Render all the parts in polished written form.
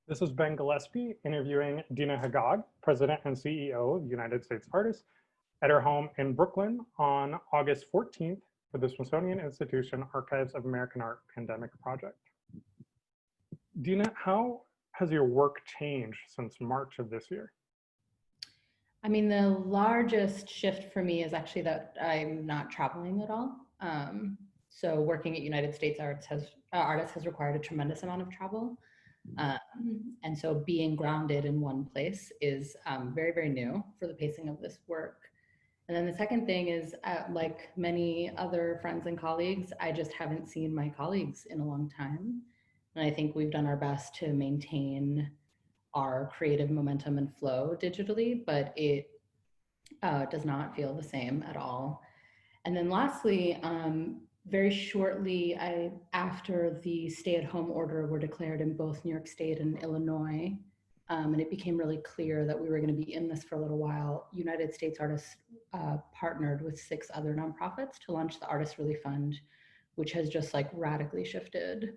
This is Ben Gillespie interviewing Deana Haggag, President and CEO of United States Artists, at her home in Brooklyn on August 14th for the Smithsonian Institution Archives of American Art Pandemic Project. Deana, how has your work changed since March of this year? I mean, the largest shift for me is actually that I'm not traveling at all. So working at United States Artists has required a tremendous amount of travel. And so being grounded in one place is very, very new for the pacing of this work. And then the second thing is, like many other friends and colleagues, I just haven't seen my colleagues in a long time. And I think we've done our best to maintain our creative momentum and flow digitally, but it does not feel the same at all. And then lastly, very shortly after the stay-at-home order were declared in both New York State and Illinois, and it became really clear that we were going to be in this for a little while, United States Artists partnered with 6 other nonprofits to launch the Artist Relief Fund, which has just like radically shifted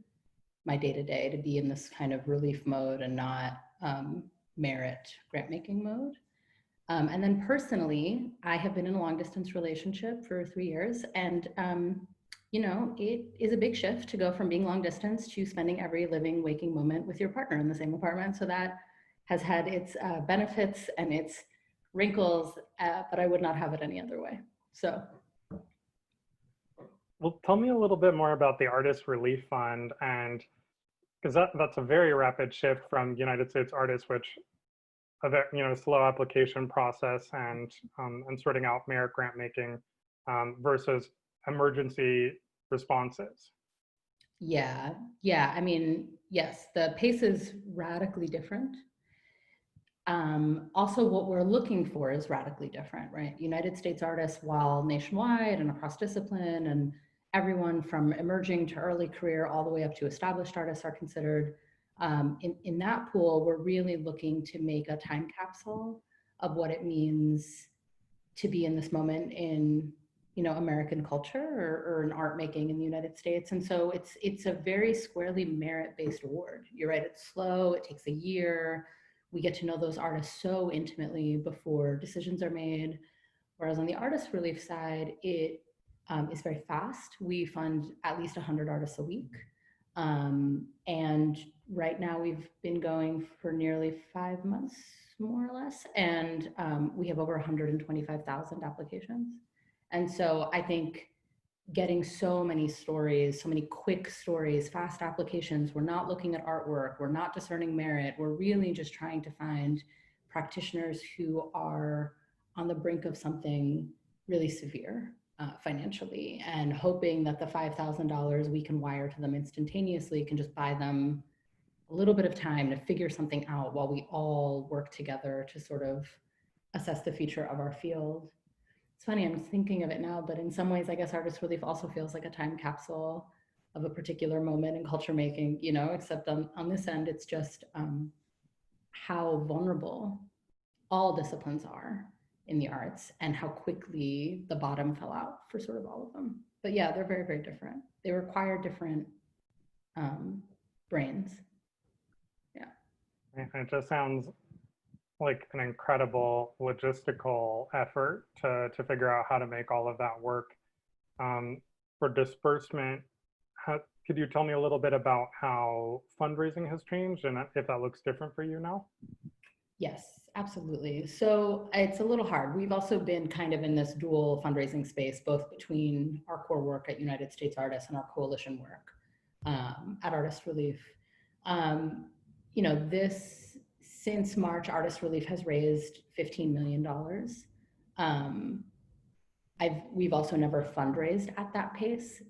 my day-to-day to be in this kind of relief mode and not merit grant-making mode. And then personally, I have been in a long-distance relationship for 3 years, and you know, it is a big shift to go from being long distance to spending every living, waking moment with your partner in the same apartment. So that has had its benefits and its wrinkles, but I would not have it any other way. So. Well, tell me a little bit more about the Artist Relief Fund, and because that's a very rapid shift from United States Artists, which a slow application process and sorting out merit grant making versus emergency responses. Yeah. I mean, yes, the pace is radically different. Also, what we're looking for is radically different, right? United States Artists, while nationwide and across discipline, and everyone from emerging to early career all the way up to established artists are considered. In that pool, we're really looking to make a time capsule of what it means to be in this moment in, American culture or in art making in the United States. And so it's a very squarely merit-based award. You're right, it's slow, it takes a year. We get to know those artists so intimately before decisions are made. Whereas on the artist relief side, it is very fast. We fund at least 100 artists a week. And right now we've been going for nearly 5 months, more or less. And we have over 125,000 applications. And so I think getting so many stories, so many quick stories, fast applications, we're not looking at artwork, we're not discerning merit, we're really just trying to find practitioners who are on the brink of something really severe. Financially, and hoping that the $5,000 we can wire to them instantaneously can just buy them a little bit of time to figure something out while we all work together to sort of assess the future of our field. It's funny, I'm thinking of it now, but in some ways, I guess Artist Relief also feels like a time capsule of a particular moment in culture making, except on this end, it's just how vulnerable all disciplines are in the arts and how quickly the bottom fell out for sort of all of them. But yeah, they're very, very different. They require different brains. Yeah. It just sounds like an incredible logistical effort to figure out how to make all of that work. For disbursement, could you tell me a little bit about how fundraising has changed and if that looks different for you now? Yes, absolutely. So it's a little hard. We've also been kind of in this dual fundraising space, both between our core work at United States Artists and our coalition work at Artist Relief. Since March, Artist Relief has raised $15 million. We've also never fundraised at that pace.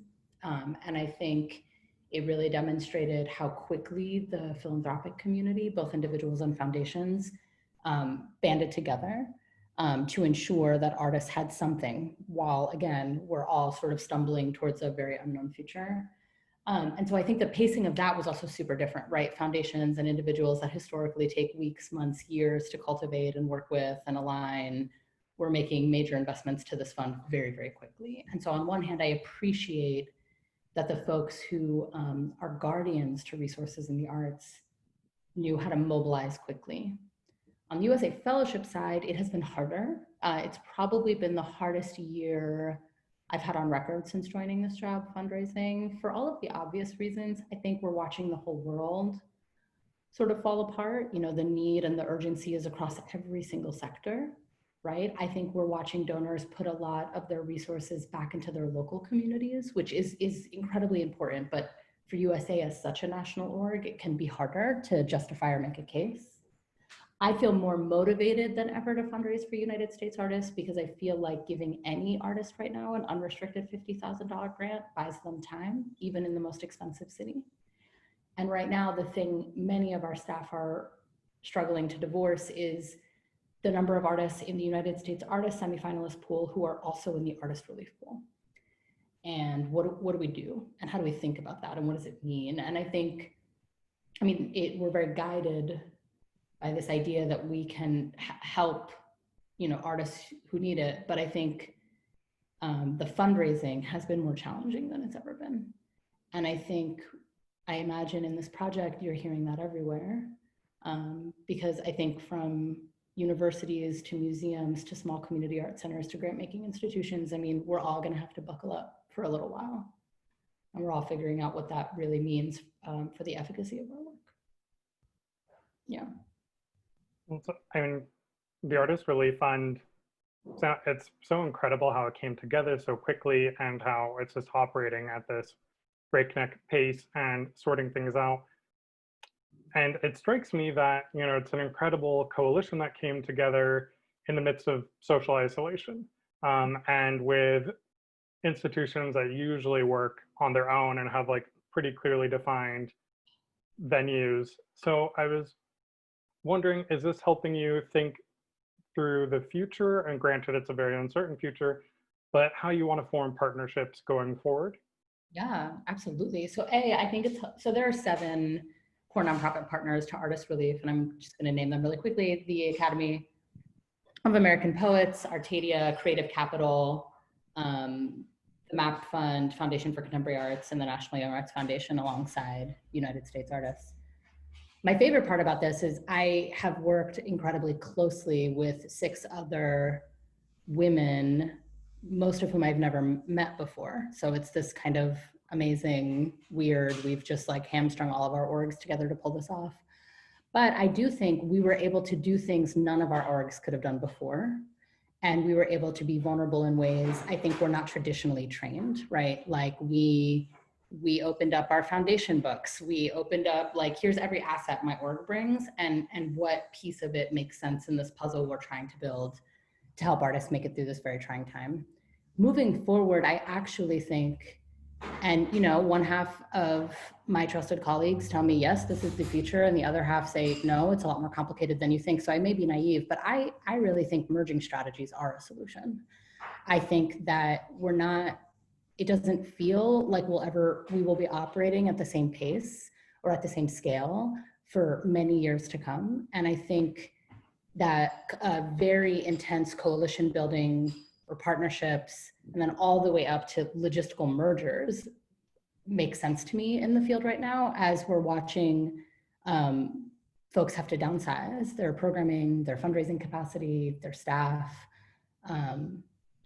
And I think it really demonstrated how quickly the philanthropic community, both individuals and foundations, banded together to ensure that artists had something while, again, we're all sort of stumbling towards a very unknown future. And so I think the pacing of that was also super different, right? Foundations and individuals that historically take weeks, months, years to cultivate and work with and align, were making major investments to this fund very, very quickly. And so on one hand, I appreciate that the folks who are guardians to resources in the arts knew how to mobilize quickly. On the USA Fellowship side, it has been harder. It's probably been the hardest year I've had on record since joining this job, fundraising, for all of the obvious reasons. I think we're watching the whole world sort of fall apart. You know, the need and the urgency is across every single sector, right? I think we're watching donors put a lot of their resources back into their local communities, which is incredibly important. But for USA as such a national org, it can be harder to justify or make a case. I feel more motivated than ever to fundraise for United States artists because I feel like giving any artist right now an unrestricted $50,000 grant buys them time, even in the most expensive city. And right now, the thing many of our staff are struggling to divorce is the number of artists in the United States Artist Semifinalist Pool who are also in the Artist Relief Pool. And what do we do? And how do we think about that? And what does it mean? And I think, we're very guided by this idea that we can help, artists who need it. But I think the fundraising has been more challenging than it's ever been. And I imagine in this project, you're hearing that everywhere. Because I think from universities to museums to small community art centers to grant making institutions, we're all gonna have to buckle up for a little while. And we're all figuring out what that really means for the efficacy of our work. Yeah. The Artist Relief Fund, it's so incredible how it came together so quickly and how it's just operating at this breakneck pace and sorting things out. And it strikes me that, it's an incredible coalition that came together in the midst of social isolation, and with institutions that usually work on their own and have like pretty clearly defined venues. So I was wondering, is this helping you think through the future? And granted, it's a very uncertain future, but how you want to form partnerships going forward? Yeah, absolutely. So I think there are 7 core nonprofit partners to Artist Relief, and I'm just going to name them really quickly: the Academy of American Poets, Arcadia, Creative Capital, the MAP Fund, Foundation for Contemporary Arts, and the National Young Arts Foundation, alongside United States artists. My favorite part about this is I have worked incredibly closely with 6 other women, most of whom I've never met before. So it's this kind of amazing, weird, we've just like hamstrung all of our orgs together to pull this off. But I do think we were able to do things none of our orgs could have done before. And we were able to be vulnerable in ways I think we're not traditionally trained, right? Like we opened up our foundation books. We opened up like, here's every asset my org brings and what piece of it makes sense in this puzzle we're trying to build to help artists make it through this very trying time. Moving forward, I actually think, and one half of my trusted colleagues tell me, yes, this is the future, and the other half say, no, it's a lot more complicated than you think. So I may be naive, but I really think merging strategies are a solution. I think that it doesn't feel like we will be operating at the same pace or at the same scale for many years to come. And I think that very intense coalition building or partnerships, and then all the way up to logistical mergers, makes sense to me in the field right now, as we're watching folks have to downsize their programming, their fundraising capacity, their staff.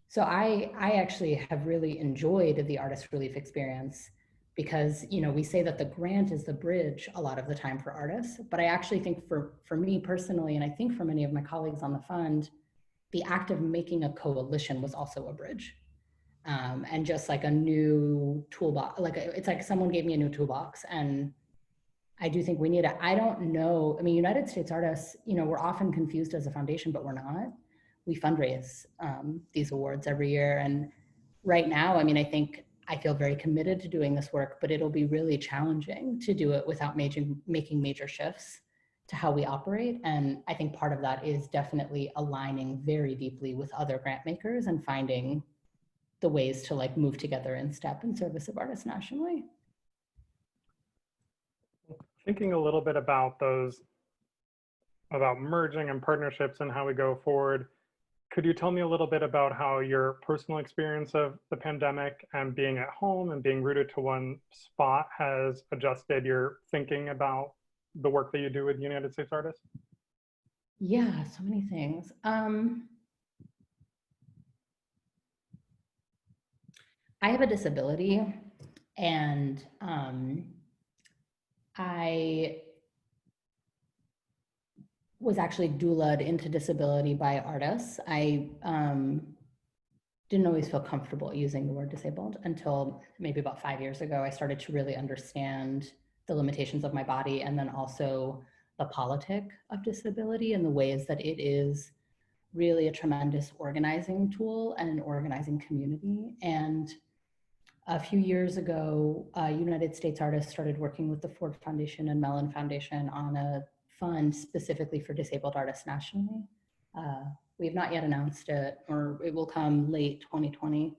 So I actually have really enjoyed the Artist Relief experience because, we say that the grant is the bridge a lot of the time for artists, but I actually think for me personally, and I think for many of my colleagues on the fund, the act of making a coalition was also a bridge. And just like a new toolbox, it's like someone gave me a new toolbox, and I do think we need it. I don't know, United States artists, we're often confused as a foundation, but we're not. We fundraise these awards every year. And right now, I feel very committed to doing this work, but it'll be really challenging to do it without making major shifts to how we operate. And I think part of that is definitely aligning very deeply with other grant makers and finding the ways to like move together in step in service of artists nationally. Thinking a little bit about merging and partnerships and how we go forward, could you tell me a little bit about how your personal experience of the pandemic and being at home and being rooted to one spot has adjusted your thinking about the work that you do with United States artists? Yeah, so many things. I have a disability, and I was actually doulaed into disability by artists. I didn't always feel comfortable using the word disabled until maybe about 5 years ago. I started to really understand the limitations of my body, and then also the politic of disability and the ways that it is really a tremendous organizing tool and an organizing community. And a few years ago, United States artists started working with the Ford Foundation and Mellon Foundation on a fund specifically for disabled artists nationally. We have not yet announced it, or it will come late 2020.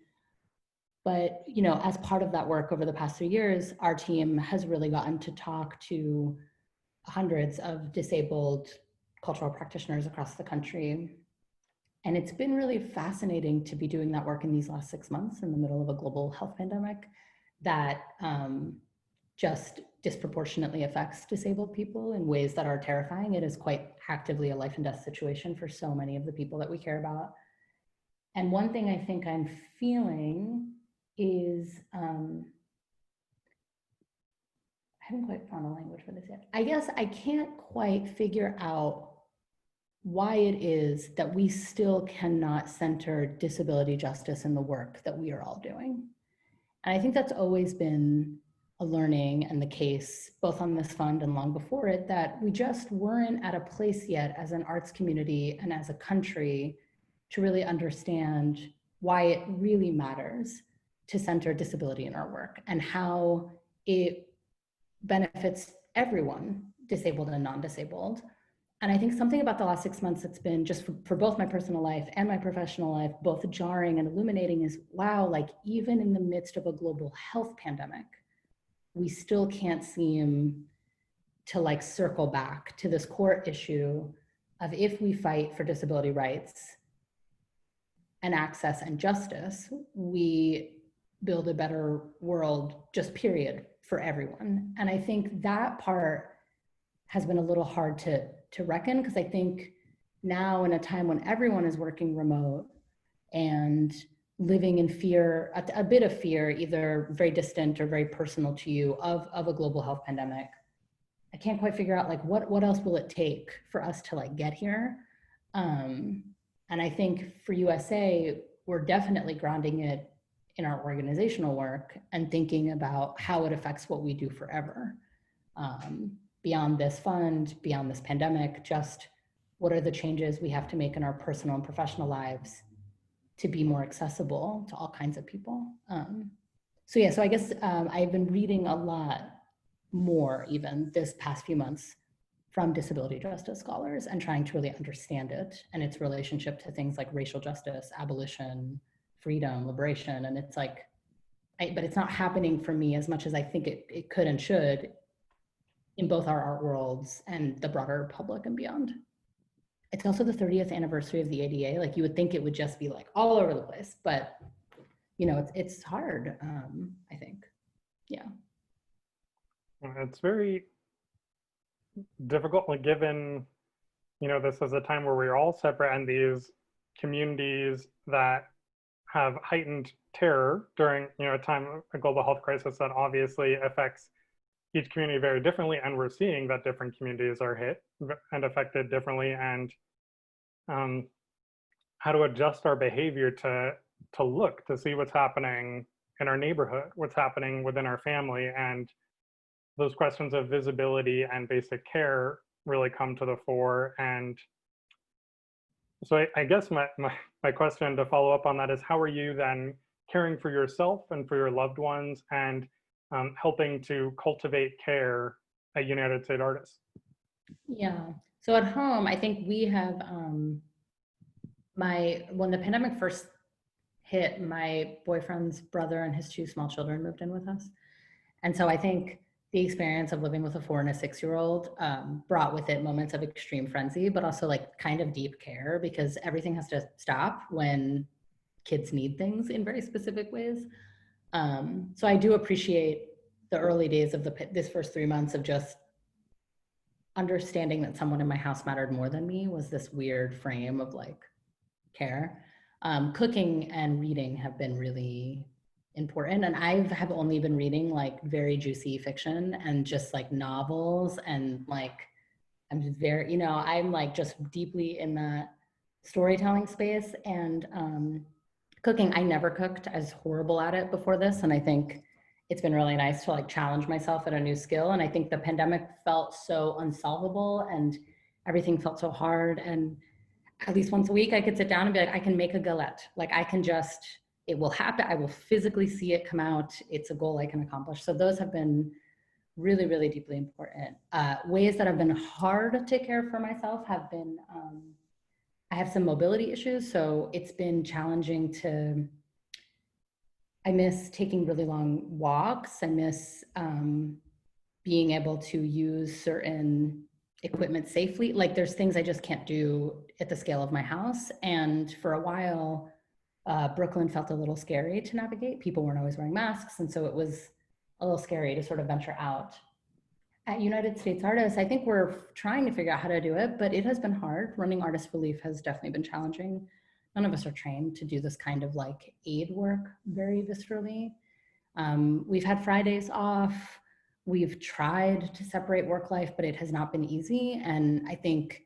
But you know, as part of that work over the past 3 years, our team has really gotten to talk to hundreds of disabled cultural practitioners across the country. And it's been really fascinating to be doing that work in these last 6 months in the middle of a global health pandemic that just disproportionately affects disabled people in ways that are terrifying. It is quite actively a life and death situation for so many of the people that we care about. And one thing I think I'm feeling is, I haven't quite found a language for this yet. I guess I can't quite figure out why it is that we still cannot center disability justice in the work that we are all doing. And I think that's always been a learning and the case, both on this fund and long before it, that we just weren't at a place yet as an arts community and as a country to really understand why it really matters to center disability in our work and how it benefits everyone, disabled and non-disabled. And I think something about the last 6 months that's been just for both my personal life and my professional life, both jarring and illuminating is, wow, like even in the midst of a global health pandemic, we still can't seem to like circle back to this core issue of if we fight for disability rights and access and justice, we build a better world, just period, for everyone. And I think that part has been a little hard to reckon, because I think now in a time when everyone is working remote and living in fear, a bit of fear, either very distant or very personal to you of a global health pandemic, I can't quite figure out like what else will it take for us to like get here. And I think for USA, we're definitely grounding it in our organizational work and thinking about how it affects what we do forever. Beyond this fund, beyond this pandemic, just what are the changes we have to make in our personal and professional lives to be more accessible to all kinds of people. So I guess I've been reading a lot more even this past few months from disability justice scholars and trying to really understand it and its relationship to things like racial justice, abolition, freedom, liberation. And it's like, but it's not happening for me as much as I think it could and should in both our art worlds and the broader public and beyond. It's also the 30th anniversary of the ADA. Like you would think it would just be like all over the place, but you know, it's hard, I think. Yeah. It's very difficult, like given, you know, this is a time where we're all separate and these communities that have heightened terror during, you know, a time of a global health crisis that obviously affects each community very differently. And we're seeing that different communities are hit and affected differently, and how to adjust our behavior to look, to see what's happening in our neighborhood, what's happening within our family. And those questions of visibility and basic care really come to the fore. And so I guess my question to follow up on that is, how are you then caring for yourself and for your loved ones and helping to cultivate care at United States Artists? Yeah. So at home, I think we have, when the pandemic first hit, my boyfriend's brother and his 2 small children moved in with us. And so I think the experience of living with a 4 and a 6-year-old brought with it moments of extreme frenzy, but also like kind of deep care, because everything has to stop when kids need things in very specific ways. So I do appreciate the early days of this first 3 months of just understanding that someone in my house mattered more than me was this weird frame of like care. Cooking and reading have been really important. And I have only been reading like very juicy fiction and just like novels, and like, I'm very, you know, I'm like just deeply in that storytelling space. And cooking, I never cooked. I was horrible at it before this. And I think it's been really nice to like challenge myself at a new skill. And I think the pandemic felt so unsolvable and everything felt so hard. And at least once a week, I could sit down and be like, I can make a galette. Like I can just, it will happen. I will physically see it come out. It's a goal I can accomplish. So those have been really, really deeply important. Ways that have been hard to take care for myself have been, I have some mobility issues. So it's been challenging to, I miss taking really long walks. I miss being able to use certain equipment safely. Like there's things I just can't do at the scale of my house. And for a while, Brooklyn felt a little scary to navigate. People weren't always wearing masks. And so it was a little scary to sort of venture out. At United States Artists, I think we're trying to figure out how to do it, but it has been hard. Running artist relief has definitely been challenging. None of us are trained to do this kind of like aid work very viscerally. We've had Fridays off. We've tried to separate work life, but it has not been easy. And I think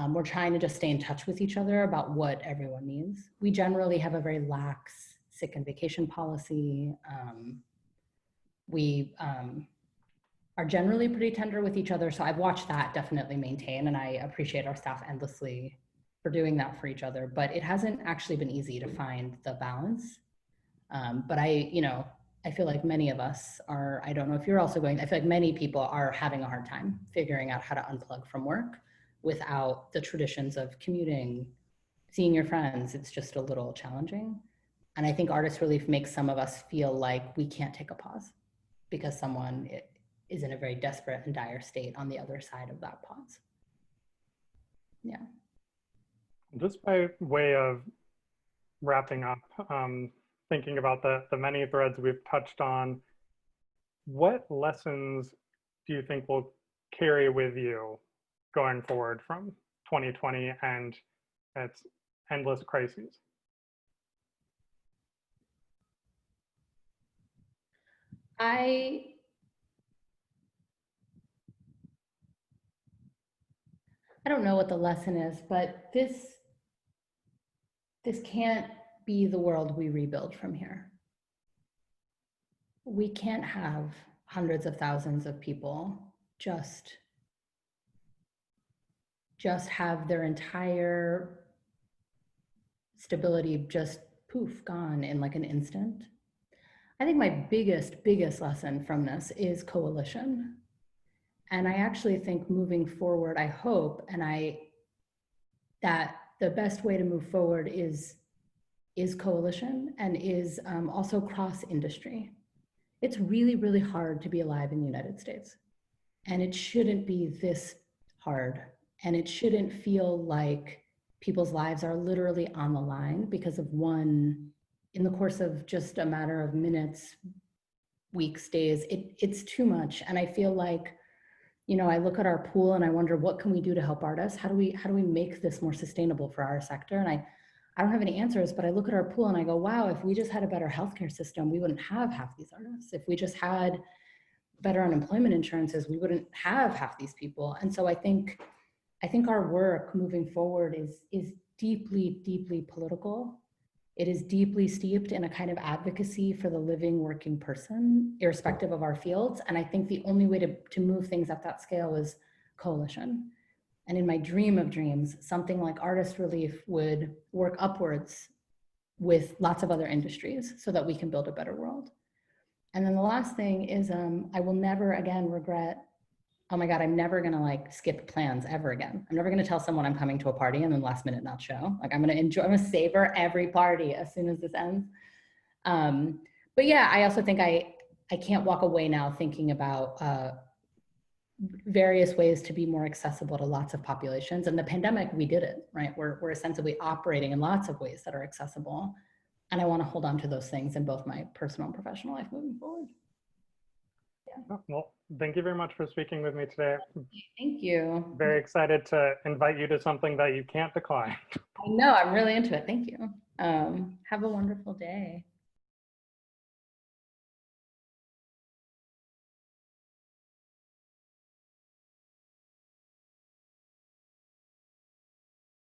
we're trying to just stay in touch with each other about what everyone needs. We generally have a very lax sick and vacation policy. We are generally pretty tender with each other. So I've watched that definitely maintain, and I appreciate our staff endlessly for doing that for each other. But it hasn't actually been easy to find the balance. But I feel like many of us are, I don't know if you're also going, I feel like many people are having a hard time figuring out how to unplug from work without the traditions of commuting, seeing your friends. It's just a little challenging. And I think artist relief makes some of us feel like we can't take a pause because someone is in a very desperate and dire state on the other side of that pause. Yeah. Just by way of wrapping up, thinking about the many threads we've touched on, what lessons do you think will carry with you going forward from 2020 and its endless crises? I don't know what the lesson is, but this can't be the world we rebuild from here. We can't have hundreds of thousands of people just have their entire stability just poof, gone in like an instant. I think my biggest lesson from this is coalition. And I actually think moving forward, I hope, that the best way to move forward is coalition and is also cross industry. It's really, really hard to be alive in the United States. And it shouldn't be this hard. And it shouldn't feel like people's lives are literally on the line because of one, in the course of just a matter of minutes, weeks, days. It's too much. And I feel like, I look at our pool and I wonder, what can we do to help artists? How do we make this more sustainable for our sector? And I don't have any answers, but I look at our pool and I go, wow, if we just had a better healthcare system, we wouldn't have half these artists. If we just had better unemployment insurances, we wouldn't have half these people. And so I think our work moving forward is deeply, deeply political. It is deeply steeped in a kind of advocacy for the living, working person, irrespective of our fields. And I think the only way to move things at that scale is coalition. And in my dream of dreams, something like artist relief would work upwards with lots of other industries so that we can build a better world. And then the last thing is I will never again regret, oh my God, I'm never gonna like skip plans ever again. I'm never gonna tell someone I'm coming to a party and then last minute not show. Like I'm gonna savor every party as soon as this ends. But yeah, I also think I can't walk away now thinking about various ways to be more accessible to lots of populations. And the pandemic, we did it, right? We're ostensibly operating in lots of ways that are accessible. And I wanna hold on to those things in both my personal and professional life moving forward. Yeah. Oh, well, thank you very much for speaking with me today. Thank you. Very excited to invite you to something that you can't decline. I know, I'm really into it. Thank you. Have a wonderful day.